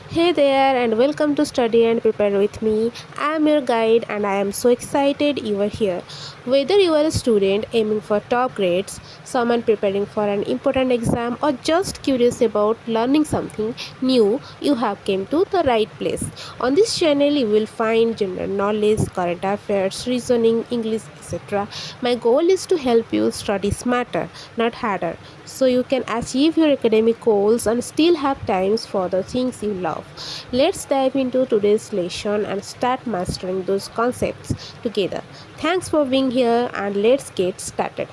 Hey there, and welcome to Study and Prepare with me. I am your guide, and I am so excited you are here. Whether you are a student aiming for top grades, someone preparing for an important exam, or just curious about learning something new, you have come to the right place. On this channel, you will find general knowledge, current affairs, reasoning, English, etc. My goal is to help you study smarter, not harder, so you can achieve your academic goals and still have times for the things you love. Let's dive into today's lesson and start mastering those concepts together. Thanks for being here and let's get started.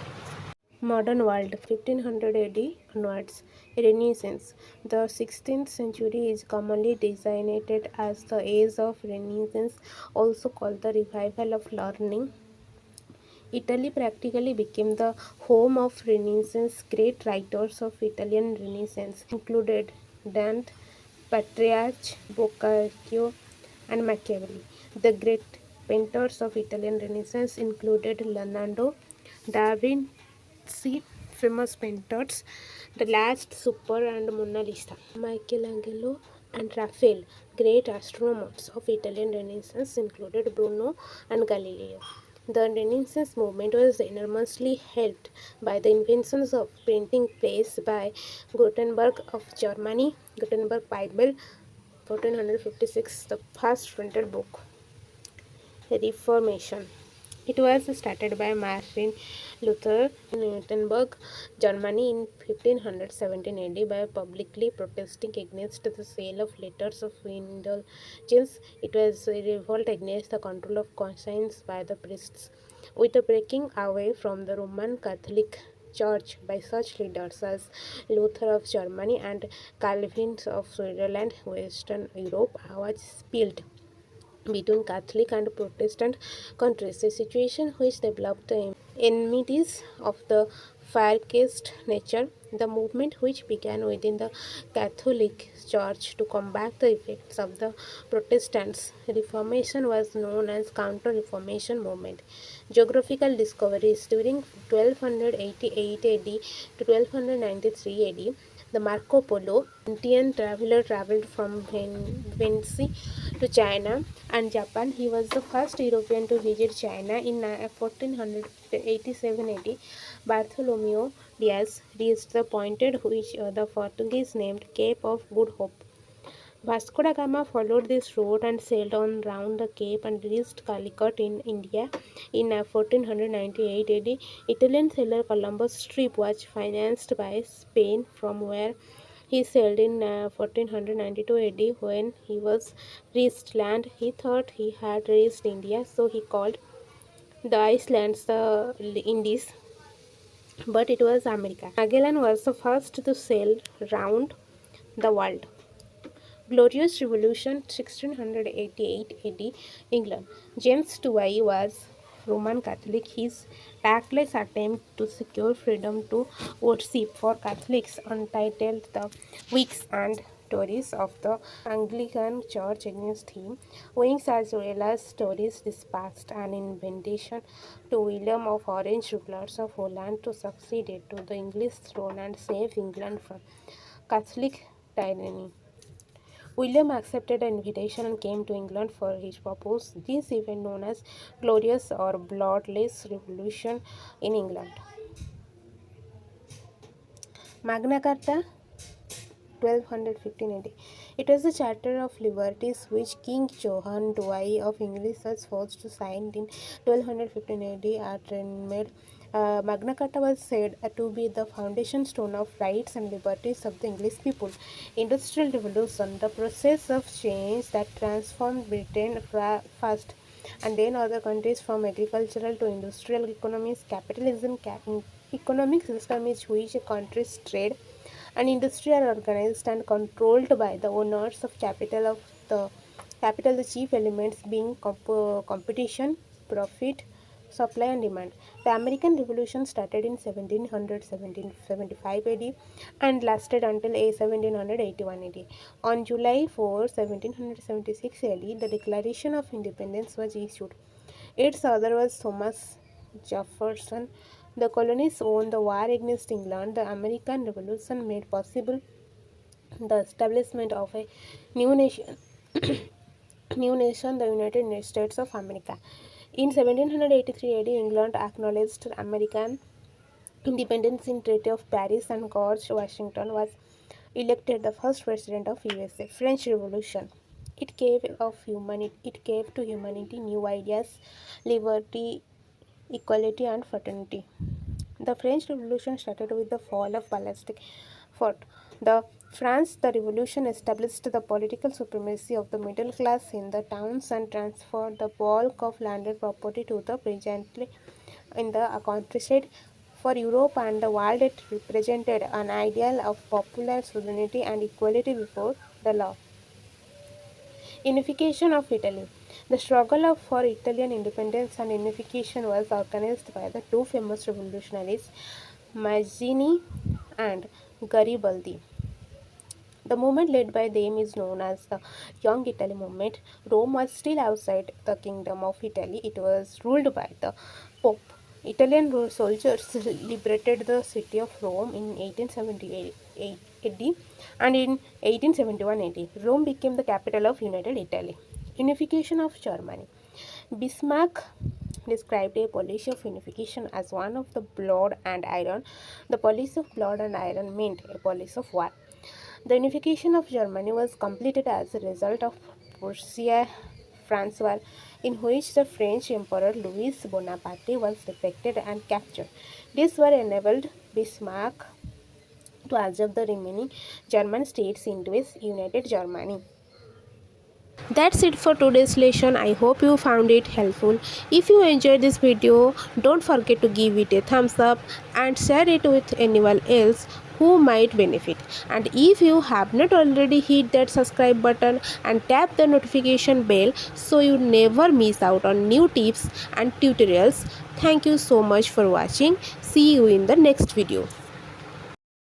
Modern world 1500 AD onwards. Renaissance. The 16th century is commonly designated as the age of Renaissance, also called the revival of learning. Italy practically became the home of Renaissance. Great writers of Italian Renaissance included Dante, Petrarch, Boccaccio, and Machiavelli. The great painters of Italian Renaissance included Leonardo da Vinci, famous painters, The Last Supper and Mona Lisa, Michelangelo and Raphael. Great astronomers of Italian Renaissance included Bruno and Galileo. The Renaissance movement was enormously helped by the inventions of printing press by Gutenberg of Germany. Gutenberg Bible 1456, the first printed book. Reformation. It was started by Martin Luther in Wittenberg, Germany in 1517 AD by publicly protesting against the sale of letters of indulgence. It was a revolt against the control of conscience by the priests, with a breaking away from the Roman Catholic Church by such leaders as Luther of Germany and Calvin of Switzerland. Western Europe was split between Catholic and Protestant countries, a situation which developed the enmities of the fiercest nature. The movement, which began within the Catholic Church to combat the effects of the Protestants' Reformation, was known as Counter-Reformation movement. Geographical discoveries during 1288 AD to 1293 AD, the Marco Polo, Indian traveler, traveled from Venice to China and Japan. He was the first European to visit China in 1487 AD. Bartholomew Diaz reached the point which the Portuguese named Cape of Good Hope. Vasco da Gama followed this route and sailed on round the Cape and reached Calicut in India in 1498 AD. Italian sailor Columbus' trip was financed by Spain, from where he sailed in 1492 AD. When he was reached land, he thought he had reached India, so he called the islands the Indies, but it was America. Magellan was the first to sail round the world. Glorious Revolution 1688 AD England. James II was Roman Catholic. His tactless attempt to secure freedom to worship for Catholics untitled the Whigs and Tories of the Anglican Church against him. Wings as well as Tories dispatched an invitation to William of Orange, rulers of Holland, to succeed to the English throne and save England from Catholic tyranny. William accepted an invitation and came to England for his purpose. This event, known as Glorious or Bloodless Revolution in England. Magna Carta 1215 AD. It was the Charter of Liberties which King Johann II of England was forced to sign in 1215 AD at Renmed. Magna Carta was said to be the foundation stone of rights and liberties of the English people. Industrial Revolution, the process of change that transformed Britain first and then other countries from agricultural to industrial economies. Capitalism, economic system is which a country's trade and industry are organized and controlled by the owners of capital, the chief elements being competition, profit, supply and demand. The American Revolution started in 1775 AD and lasted until 1781 AD. On July 4, 1776 AD, the Declaration of Independence was issued. Its author was Thomas Jefferson. The colonies won the war against England. The American Revolution made possible the establishment of a new nation, the United States of America. In 1783 AD, England acknowledged American independence in Treaty of Paris, and George Washington was elected the first president of USA. French Revolution. It gave to humanity new ideas, liberty, equality, and fraternity. The French Revolution started with the fall of Bastille Fort. The revolution established the political supremacy of the middle class in the towns and transferred the bulk of landed property to the peasantry in the countryside. For Europe and the world, it represented an ideal of popular sovereignty and equality before the law. Unification of Italy. The struggle for Italian independence and unification was organized by the two famous revolutionaries, Mazzini and Garibaldi. The movement led by them is known as the Young Italy movement. Rome was still outside the Kingdom of Italy. It was ruled by the Pope. Italian soldiers liberated the city of Rome in 1878 AD, and in 1871 AD, Rome became the capital of United Italy. Unification of Germany. Bismarck described a policy of unification as one of the blood and iron. The policy of blood and iron meant a policy of war. The unification of Germany was completed as a result of Prussian-France War, in which the French Emperor Louis Bonaparte was defeated and captured. This war enabled Bismarck to absorb the remaining German states into his united Germany. That's it for today's lesson. I hope you found it helpful. If you enjoyed this video, don't forget to give it a thumbs up and share it with anyone else who might benefit. And if you have not already, hit that subscribe button and tap the notification bell so you never miss out on new tips and tutorials. Thank you so much for watching. See you in the next video.